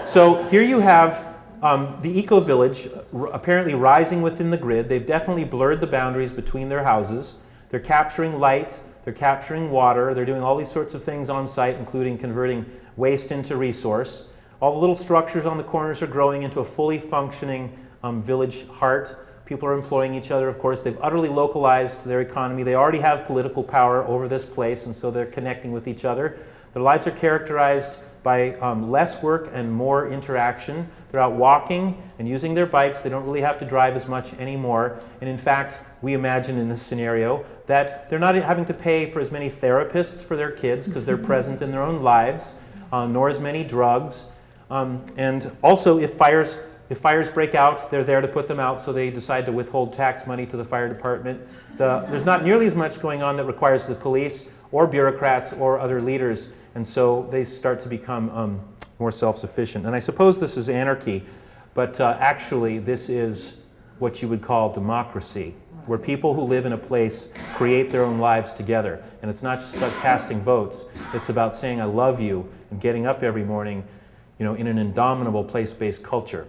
So here you have the eco-village apparently rising within the grid. They've definitely blurred the boundaries between their houses. They're capturing light, they're capturing water, they're doing all these sorts of things on site, including converting waste into resource. All the little structures on the corners are growing into a fully functioning village heart. People are employing each other, of course. They've utterly localized their economy. They already have political power over this place, and so they're connecting with each other. Their lives are characterized by less work and more interaction. They're out walking and using their bikes. They don't really have to drive as much anymore. And in fact, we imagine in this scenario that they're not having to pay for as many therapists for their kids because they're present in their own lives, nor as many drugs. And also, if fires break out, they're there to put them out, so they decide to withhold tax money to the fire department. There's not nearly as much going on that requires the police or bureaucrats or other leaders, and so they start to become more self-sufficient. And I suppose this is anarchy, but actually this is what you would call democracy, where people who live in a place create their own lives together. And it's not just about casting votes, it's about saying I love you and getting up every morning, in an indomitable place-based culture.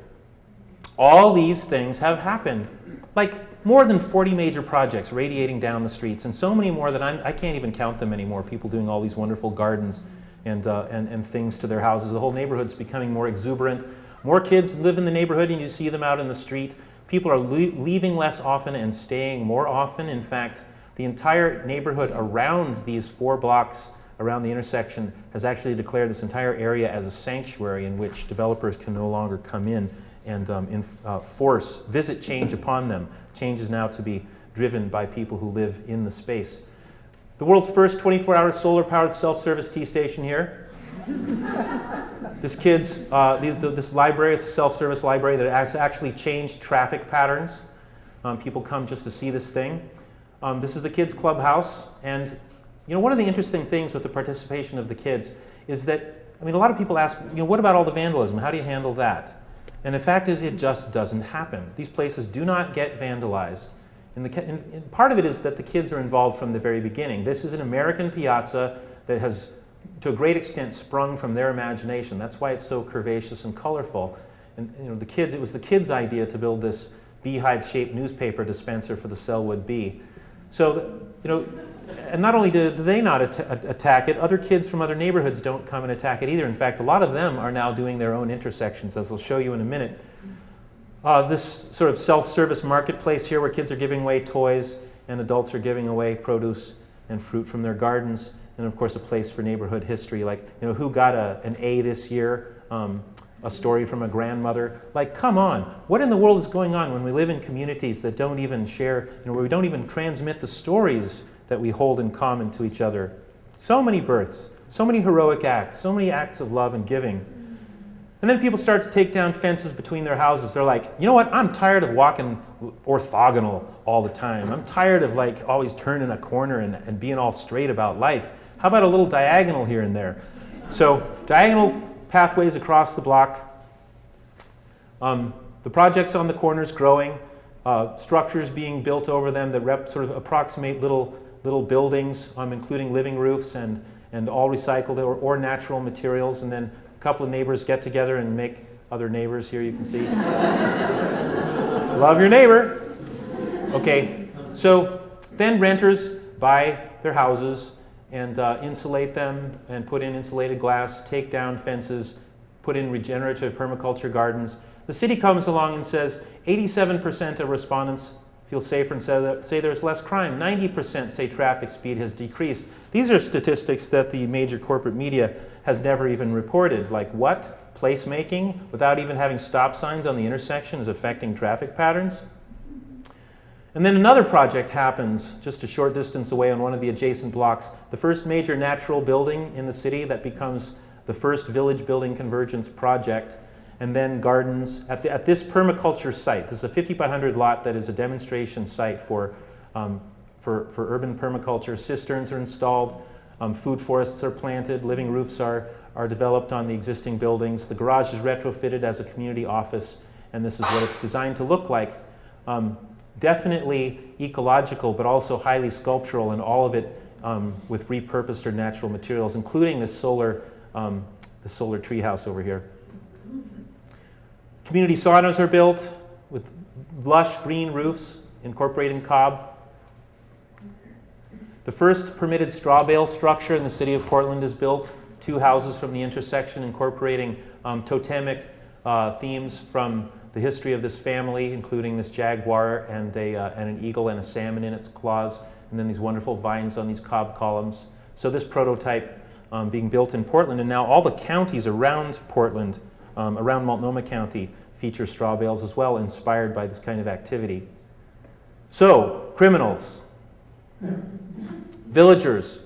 All these things have happened, like more than 40 major projects radiating down the streets, and so many more that I can't even count them anymore. People doing all these wonderful gardens and things to their houses. The whole neighborhood's becoming more exuberant. More kids live in the neighborhood, and you see them out in the street. People are leaving less often and staying more often. In fact, the entire neighborhood around these 4 blocks around the intersection has actually declared this entire area as a sanctuary in which developers can no longer come in and force visit change upon them. Change is now to be driven by people who live in the space. The world's first 24-hour solar-powered self-service tea station here. This library, it's a self-service library that has actually changed traffic patterns. People come just to see this thing. This is the kids' clubhouse, and one of the interesting things with the participation of the kids is that, a lot of people ask, what about all the vandalism? How do you handle that? And the fact is, it just doesn't happen. These places do not get vandalized. And part of it is that the kids are involved from the very beginning. This is an American piazza that has, to a great extent, sprung from their imagination. That's why it's so curvaceous and colorful. And it was the kids' idea to build this beehive-shaped newspaper dispenser for the Selwood Bee. So, and not only do they not attack it, other kids from other neighborhoods don't come and attack it either. In fact, a lot of them are now doing their own intersections, as I'll show you in a minute. This sort of self-service marketplace here where kids are giving away toys and adults are giving away produce and fruit from their gardens. And of course, a place for neighborhood history, like, who got an A this year? A story from a grandmother. Like, come on, what in the world is going on when we live in communities that don't even share, where we don't even transmit the stories that we hold in common to each other? So many births, so many heroic acts, so many acts of love and giving. And then people start to take down fences between their houses. They're like, you know what, I'm tired of walking orthogonal all the time. I'm tired of always turning a corner and being all straight about life. How about a little diagonal here and there? So diagonal pathways across the block. The projects on the corners growing, structures being built over them that sort of approximate little buildings, including living roofs and all recycled or natural materials. And then a couple of neighbors get together and make other neighbors. Here you can see. Love your neighbor. Okay, so then renters buy their houses and insulate them and put in insulated glass, take down fences, put in regenerative permaculture gardens. The city comes along and says 87% of respondents feel safer and say there's less crime. 90% say traffic speed has decreased. These are statistics that the major corporate media has never even reported. Like what? Placemaking without even having stop signs on the intersection is affecting traffic patterns? And then another project happens just a short distance away on one of the adjacent blocks. The first major natural building in the city that becomes the first village building convergence project. And then gardens at this permaculture site. This is a 50 by 100 lot that is a demonstration site for urban permaculture. Cisterns are installed, food forests are planted, living roofs are developed on the existing buildings. The garage is retrofitted as a community office, and this is what it's designed to look like. Definitely ecological, but also highly sculptural, and all of it with repurposed or natural materials, including this solar treehouse over here. Community saunas are built with lush green roofs incorporating cob. The first permitted straw bale structure in the city of Portland is built. 2 houses from the intersection incorporating totemic themes from the history of this family, including this jaguar and an eagle and a salmon in its claws, and then these wonderful vines on these cob columns. So this prototype being built in Portland, and now all the counties around Portland, around Multnomah County, feature straw bales as well, inspired by this kind of activity. So, criminals, villagers,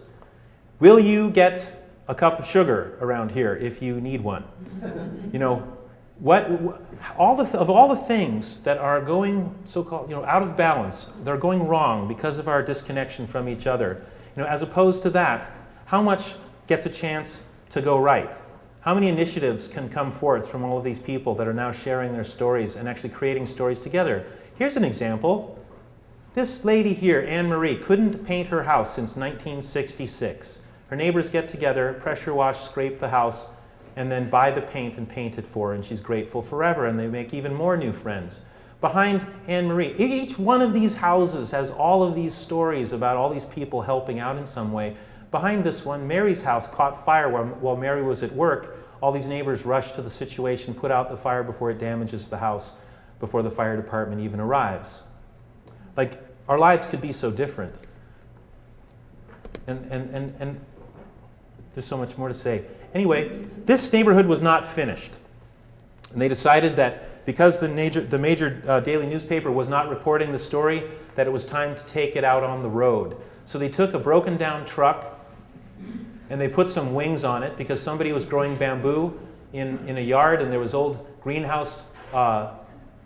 will you get a cup of sugar around here if you need one? You know, all the things that are going so-called, out of balance, they're going wrong because of our disconnection from each other. As opposed to that, how much gets a chance to go right? How many initiatives can come forth from all of these people that are now sharing their stories and actually creating stories together? Here's an example. This lady here, Anne Marie, couldn't paint her house since 1966. Her neighbors get together, pressure wash, scrape the house, and then buy the paint and paint it for her, and she's grateful forever, and they make even more new friends. Behind Anne Marie, each one of these houses has all of these stories about all these people helping out in some way. Behind this one, Mary's house caught fire while Mary was at work. All these neighbors rushed to the situation, put out the fire before it damages the house, before the fire department even arrives. Like, our lives could be so different. And there's so much more to say. Anyway, this neighborhood was not finished. And they decided that because the major daily newspaper was not reporting the story, that it was time to take it out on the road. So they took a broken down truck and they put some wings on it because somebody was growing bamboo in a yard and there was old greenhouse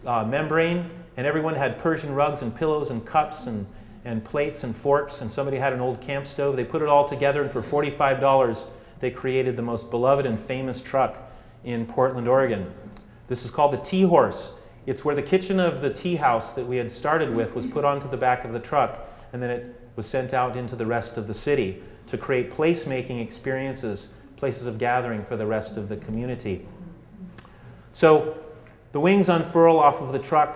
membrane, and everyone had Persian rugs and pillows and cups and plates and forks, and somebody had an old camp stove. They put it all together, and for $45 they created the most beloved and famous truck in Portland, Oregon. This is called the Tea Horse. It's where the kitchen of the tea house that we had started with was put onto the back of the truck, and then it was sent out into the rest of the city to create place-making experiences, places of gathering for the rest of the community. So the wings unfurl off of the truck,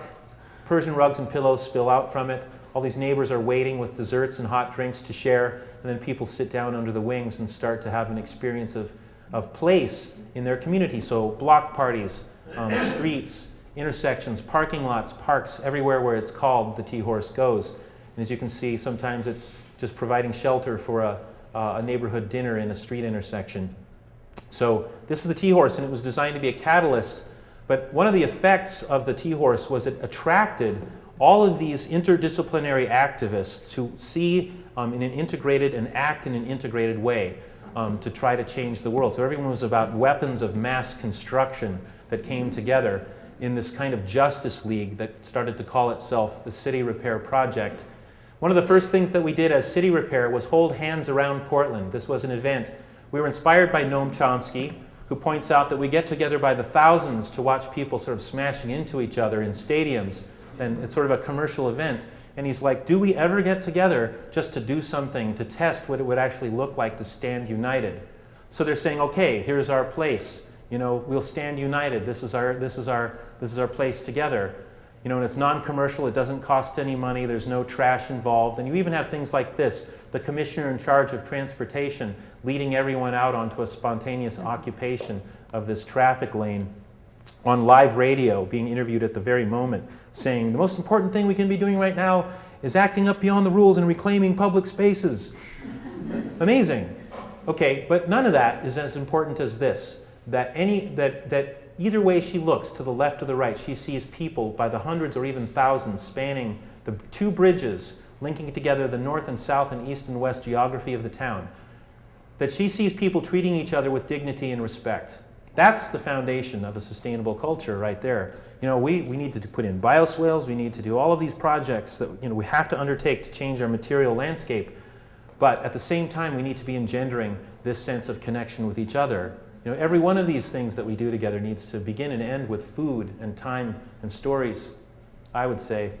Persian rugs and pillows spill out from it, all these neighbors are waiting with desserts and hot drinks to share, and then people sit down under the wings and start to have an experience of place in their community. So block parties, streets, intersections, parking lots, parks, everywhere where it's called, the Tea Horse goes. And as you can see, sometimes it's just providing shelter for a neighborhood dinner in a street intersection. So this is the Tea Horse, and it was designed to be a catalyst. But one of the effects of the Tea Horse was it attracted all of these interdisciplinary activists who see in an integrated and act in an integrated way to try to change the world. So everyone was about weapons of mass construction that came together in this kind of justice league that started to call itself the City Repair Project. One of the first things that we did as City Repair was hold hands around Portland. This was an event. We were inspired by Noam Chomsky, who points out that we get together by the thousands to watch people sort of smashing into each other in stadiums, and it's sort of a commercial event. And he's like, do we ever get together just to do something, to test what it would actually look like to stand united? So they're saying, okay, here's our place. We'll stand united. This is our place together. And it's non-commercial, it doesn't cost any money, there's no trash involved. And you even have things like this, the commissioner in charge of transportation leading everyone out onto a spontaneous occupation of this traffic lane on live radio, being interviewed at the very moment, saying the most important thing we can be doing right now is acting up beyond the rules and reclaiming public spaces. Amazing. Okay, but none of that is as important as this, that either way she looks, to the left or the right, she sees people by the hundreds or even thousands spanning the 2 bridges linking together the north and south and east and west geography of the town. That she sees people treating each other with dignity and respect. That's the foundation of a sustainable culture right there. We need to put in bioswales, we need to do all of these projects that we have to undertake to change our material landscape. But at the same time, we need to be engendering this sense of connection with each other. Every one of these things that we do together needs to begin and end with food and time and stories, I would say.